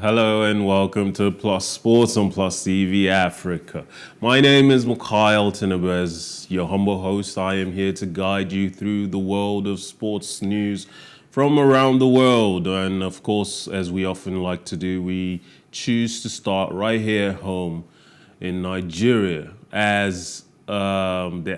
Hello and welcome to Plus Sports on PlusTvAfrica. My name is Mikhail Tinubu. As your humble host, I am here to guide you through the world of sports news from around the world. And of course, as we often like to do, we choose to start right here at home in Nigeria as the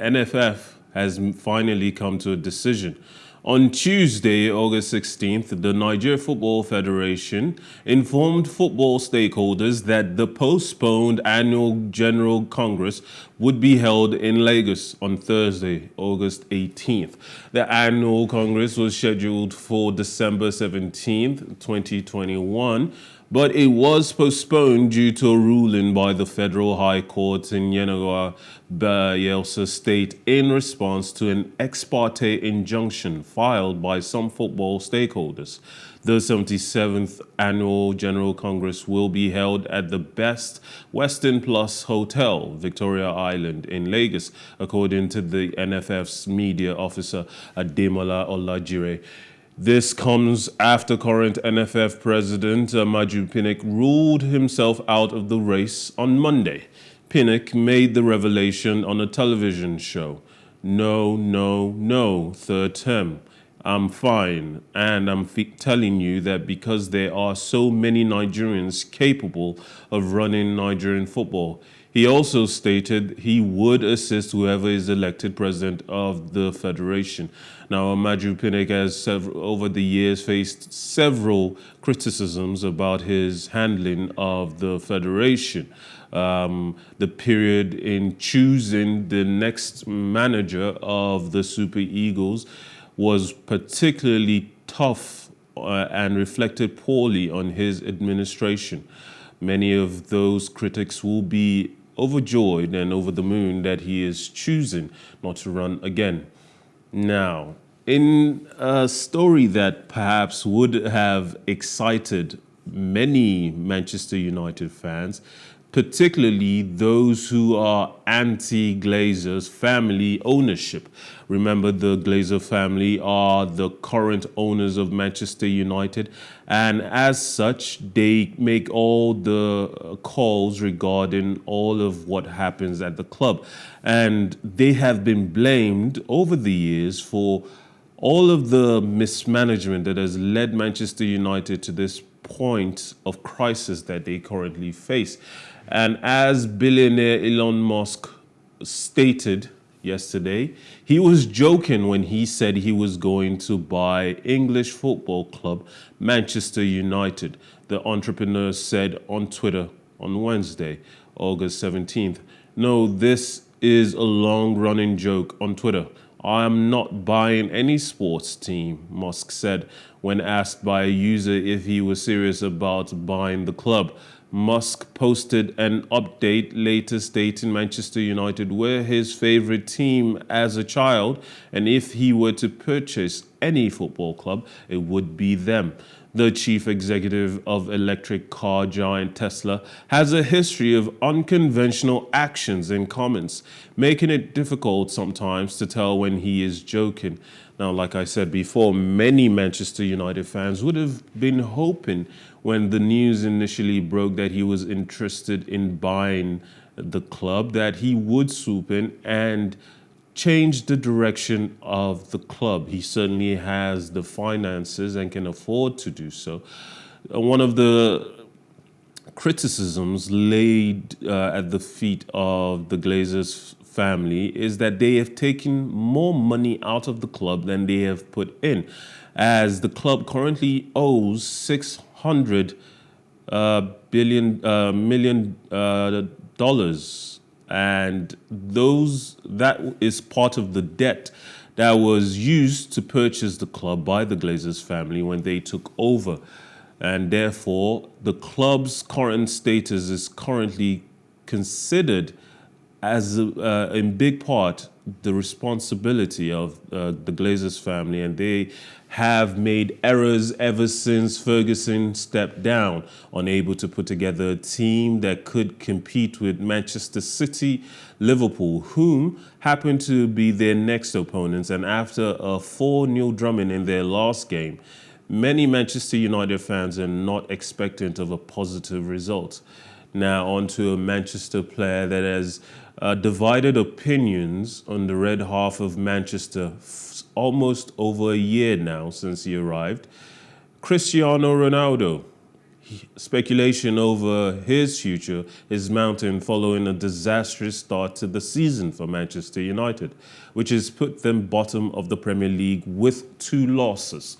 NFF has finally come to a decision. On Tuesday, August 16th, the Nigeria Football Federation informed football stakeholders that the postponed annual General Congress would be held in Lagos on Thursday, August 18th. The annual Congress was scheduled for December 17th, 2021, but it was postponed due to a ruling by the Federal High Court in Yenagoa, Bayelsa State in response to an ex parte injunction filed by some football stakeholders. The 77th Annual General Congress will be held at the Best Western Plus Hotel, Victoria Island in Lagos, according to the NFF's media officer, Ademola Olajire. This comes after current NFF President Maju Pinnick ruled himself out of the race on Monday. Pinnick made the revelation on a television show. No, third term. I'm fine, and I'm telling you that because there are so many Nigerians capable of running Nigerian football. He also stated he would assist whoever is elected president of the federation. Now, Maju Pinnick has over the years faced several criticisms about his handling of the federation. The period in choosing the next manager of the Super Eagles was particularly tough and reflected poorly on his administration. Many of those critics will be overjoyed and over the moon that he is choosing not to run again. Now, in a story that perhaps would have excited many Manchester United fans, particularly those who are anti-Glazers family ownership. Remember, the Glazer family are the current owners of Manchester United, and as such, they make all the calls regarding all of what happens at the club. And they have been blamed over the years for all of the mismanagement that has led Manchester United to this point of crisis that they currently face. And as billionaire Elon Musk stated yesterday, he was joking when he said he was going to buy English football club Manchester United. The entrepreneur said on Twitter on Wednesday, August 17th, "No, this is a long-running joke on Twitter. I am not buying any sports team," Musk said when asked by a user if he was serious about buying the club. Musk posted an update later stating Manchester United were his favorite team as a child, and if he were to purchase any football club, it would be them. The chief executive of electric car giant Tesla has a history of unconventional actions and comments, making it difficult sometimes to tell when he is joking. Now, like I said before, many Manchester United fans would have been hoping when the news initially broke that he was interested in buying the club, that he would swoop in and change the direction of the club. He certainly has the finances and can afford to do so. One of the criticisms laid at the feet of the Glazers family is that they have taken more money out of the club than they have put in, as the club currently owes $600 million dollars, and that is part of the debt that was used to purchase the club by the Glazers family when they took over. And therefore, the club's current status is currently considered as, in big part, the responsibility of the Glazers family, and they have made errors ever since Ferguson stepped down, unable to put together a team that could compete with Manchester City, Liverpool, whom happened to be their next opponents. And after a 4-0 drumming in their last game, many Manchester United fans are not expectant of a positive result. Now, on to a Manchester player that has divided opinions on the red half of Manchester almost over a year now since he arrived. Cristiano Ronaldo. Speculation over his future is mounting following a disastrous start to the season for Manchester United, which has put them bottom of the Premier League with 2 losses.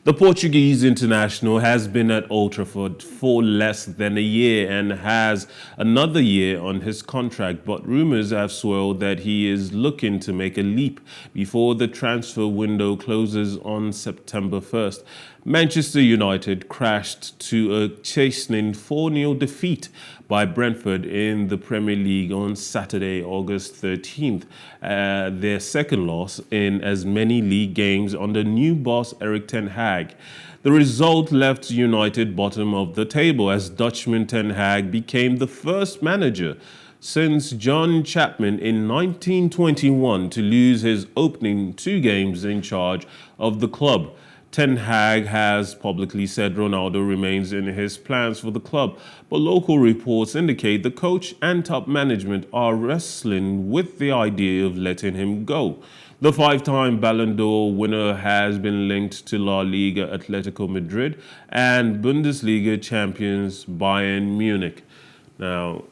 The Portuguese international has been at Old Trafford for less than a year and has another year on his contract, but rumours have swirled that he is looking to make a leap before the transfer window closes on September 1st. Manchester United crashed to a chastening 4-0 defeat by Brentford in the Premier League on Saturday, August 13th, their second loss in as many league games under new boss Erik ten Hag. The result left United bottom of the table as Dutchman ten Hag became the first manager since John Chapman in 1921 to lose his opening 2 games in charge of the club. Ten Hag has publicly said Ronaldo remains in his plans for the club, but local reports indicate the coach and top management are wrestling with the idea of letting him go. The 5-time Ballon d'Or winner has been linked to La Liga Atletico Madrid and Bundesliga champions Bayern Munich. Now,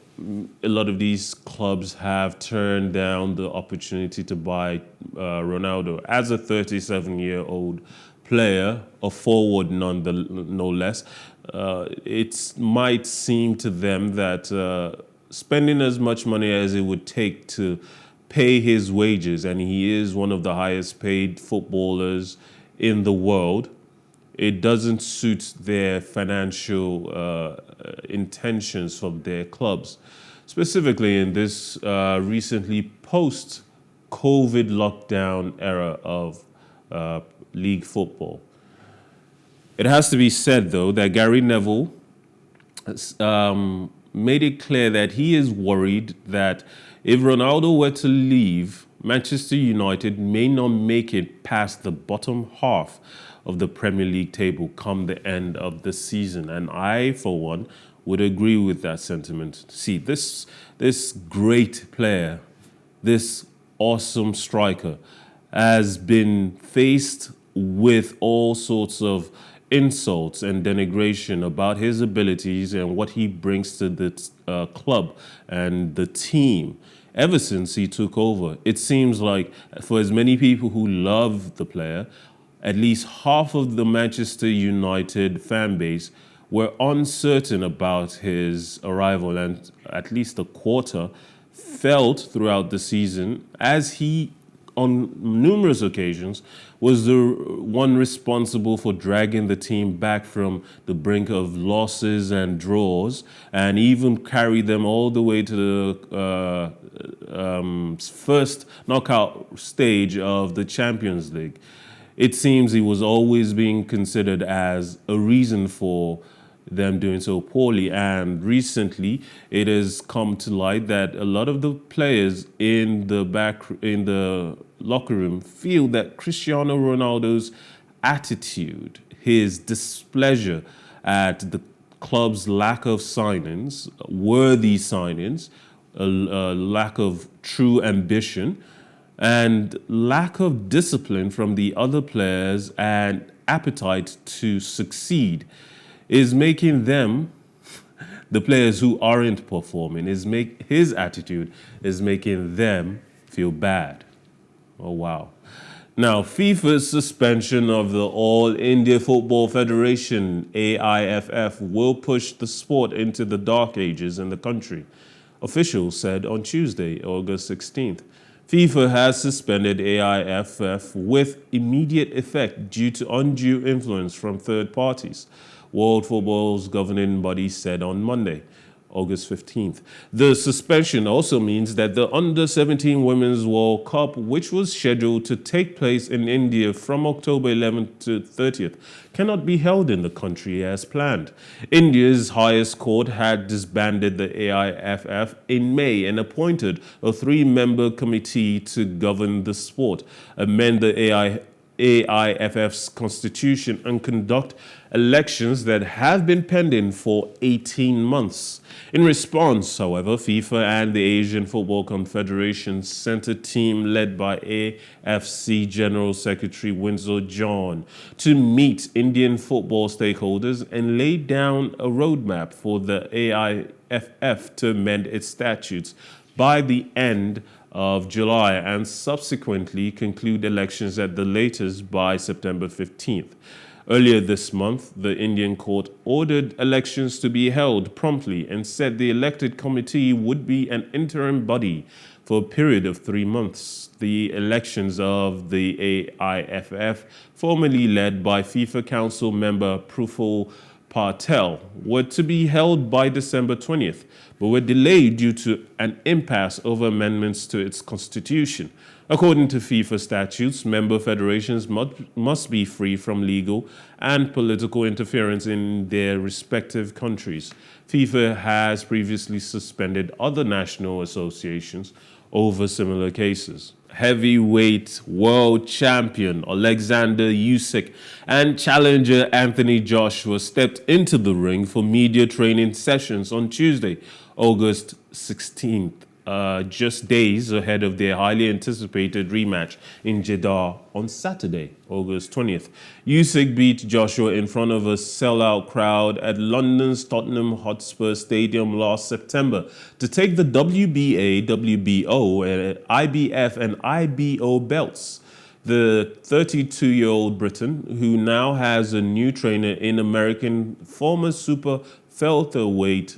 a lot of these clubs have turned down the opportunity to buy Ronaldo as a 37-year-old player, a forward no less. It might seem to them that spending as much money as it would take to pay his wages, and he is one of the highest paid footballers in the world, it doesn't suit their financial intentions from their clubs. Specifically in this recently post-COVID lockdown era of league football. It has to be said, though, that Gary Neville made it clear that he is worried that if Ronaldo were to leave, Manchester United may not make it past the bottom half of the Premier League table come the end of the season. And I, for one, would agree with that sentiment. See, this great player, this awesome striker, has been faced with all sorts of insults and denigration about his abilities and what he brings to the club and the team ever since he took over. It seems like for as many people who love the player, at least half of the Manchester United fan base were uncertain about his arrival, and at least a quarter felt throughout the season as he on numerous occasions was the one responsible for dragging the team back from the brink of losses and draws, and even carried them all the way to the first knockout stage of the Champions League. It seems he was always being considered as a reason for them doing so poorly, and recently it has come to light that a lot of the players in the locker room feel that Cristiano Ronaldo's attitude, his displeasure at the club's lack of signings, worthy signings, a lack of true ambition, and lack of discipline from the other players and appetite to succeed is making them, the players who aren't performing, his attitude is making them feel bad. Oh, wow. Now, FIFA's suspension of the All India Football Federation, AIFF, will push the sport into the dark ages in the country, officials said on Tuesday, August 16th. FIFA has suspended AIFF with immediate effect due to undue influence from third parties, World Football's governing body said on Monday, August 15th. The suspension also means that the Under-17 Women's World Cup, which was scheduled to take place in India from October 11th to 30th, cannot be held in the country as planned. India's highest court had disbanded the AIFF in May and appointed a 3-member committee to govern the sport, amend the AIFF's constitution and conduct elections that have been pending for 18 months. In response, however, FIFA and the Asian Football Confederation sent a team led by AFC General Secretary Windsor John to meet Indian football stakeholders and lay down a roadmap for the AIFF to amend its statutes by the end of July and subsequently conclude elections at the latest by September 15th. Earlier this month, the Indian court ordered elections to be held promptly and said the elected committee would be an interim body for a period of 3 months. The elections of the AIFF, formerly led by FIFA Council member Praful Patel, were to be held by December 20th, but were delayed due to an impasse over amendments to its constitution. According to FIFA statutes, member federations must be free from legal and political interference in their respective countries. FIFA has previously suspended other national associations over similar cases. Heavyweight world champion Alexander Usyk and challenger Anthony Joshua stepped into the ring for media training sessions on Tuesday, August 16th. Just days ahead of their highly anticipated rematch in Jeddah on Saturday, August 20th. Usyk beat Joshua in front of a sellout crowd at London's Tottenham Hotspur Stadium last September to take the WBA, WBO, IBF and IBO belts. The 32-year-old Briton, who now has a new trainer in American former super featherweight,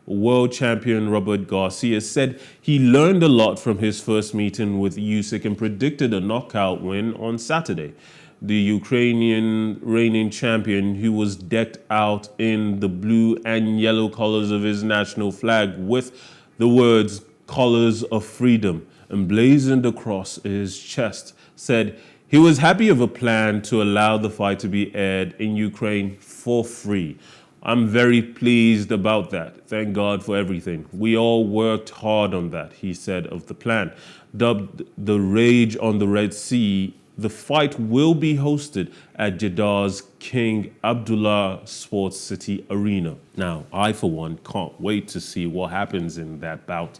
world champion Robert Garcia, said he learned a lot from his first meeting with Usyk and predicted a knockout win on Saturday. The Ukrainian reigning champion, who was decked out in the blue and yellow colors of his national flag with the words "Colors of Freedom" emblazoned across his chest, said he was happy of a plan to allow the fight to be aired in Ukraine for free. I'm very pleased about that. Thank God for everything. We all worked hard on that, he said of the plan. Dubbed the Rage on the Red Sea, the fight will be hosted at Jeddah's King Abdullah Sports City Arena. Now, I, for one, can't wait to see what happens in that bout.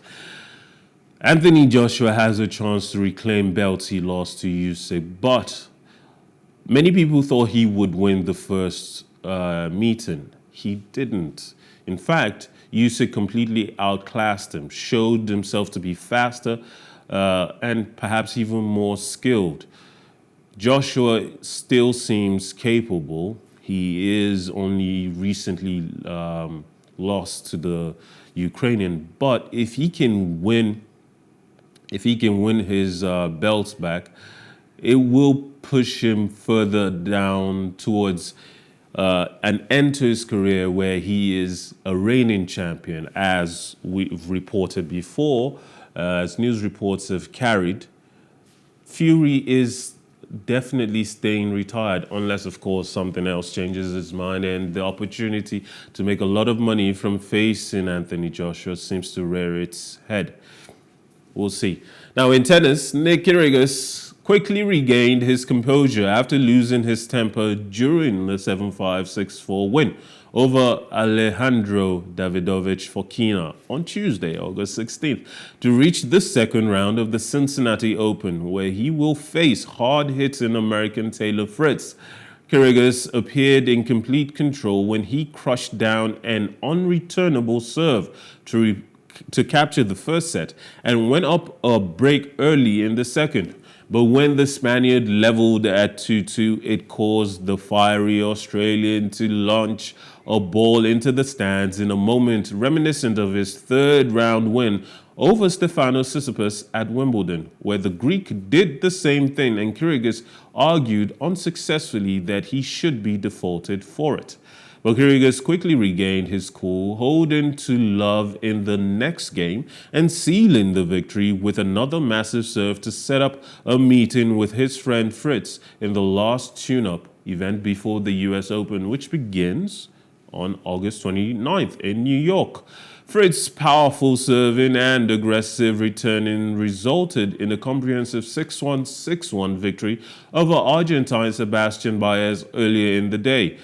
Anthony Joshua has a chance to reclaim belts he lost to Usyk, but many people thought he would win the first meeting. He didn't. In fact, Usyk completely outclassed him, showed himself to be faster and perhaps even more skilled. Joshua still seems capable. He is only recently lost to the Ukrainian, but if he can win his belts back, it will push him further down towards an end to his career where he is a reigning champion, as we've reported before, as news reports have carried. Fury is definitely staying retired, unless, of course, something else changes his mind and the opportunity to make a lot of money from facing Anthony Joshua seems to rear its head. We'll see. Now, in tennis, Nick Kyrgios quickly regained his composure after losing his temper during the 7-5, 6-4 win over Alejandro Davidovich Fokina on Tuesday, August 16th, to reach the second round of the Cincinnati Open, where he will face hard-hitting American Taylor Fritz. Kyrgios appeared in complete control when he crushed down an unreturnable serve to capture the first set and went up a break early in the second. But when the Spaniard leveled at 2-2, it caused the fiery Australian to launch a ball into the stands in a moment reminiscent of his third round win over Stefanos Tsitsipas at Wimbledon, where the Greek did the same thing and Kyrgios argued unsuccessfully that he should be defaulted for it. But Kyrgios quickly regained his cool, holding to love in the next game and sealing the victory with another massive serve to set up a meeting with his friend Fritz in the last tune-up event before the US Open, which begins on August 29th in New York. Fritz's powerful serving and aggressive returning resulted in a comprehensive 6-1, 6-1 victory over Argentine Sebastian Baez earlier in the day.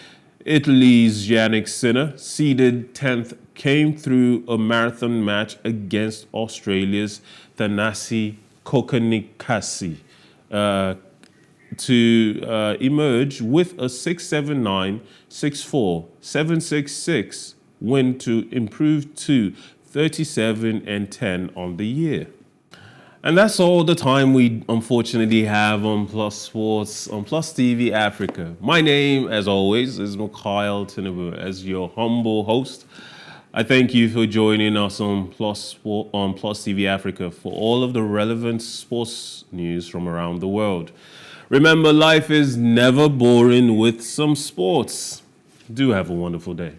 Italy's Yannick Sinner, seeded 10th, came through a marathon match against Australia's Thanasi Kokonikasi to emerge with a 6-7-9, 6-4, 7-6-6 win to improve to 37-10 on the year. And that's all the time we unfortunately have on Plus Sports, on Plus TV Africa. My name, as always, is Mikhail Tinubu, as your humble host. I thank you for joining us on Plus TV Africa for all of the relevant sports news from around the world. Remember, life is never boring with some sports. Do have a wonderful day.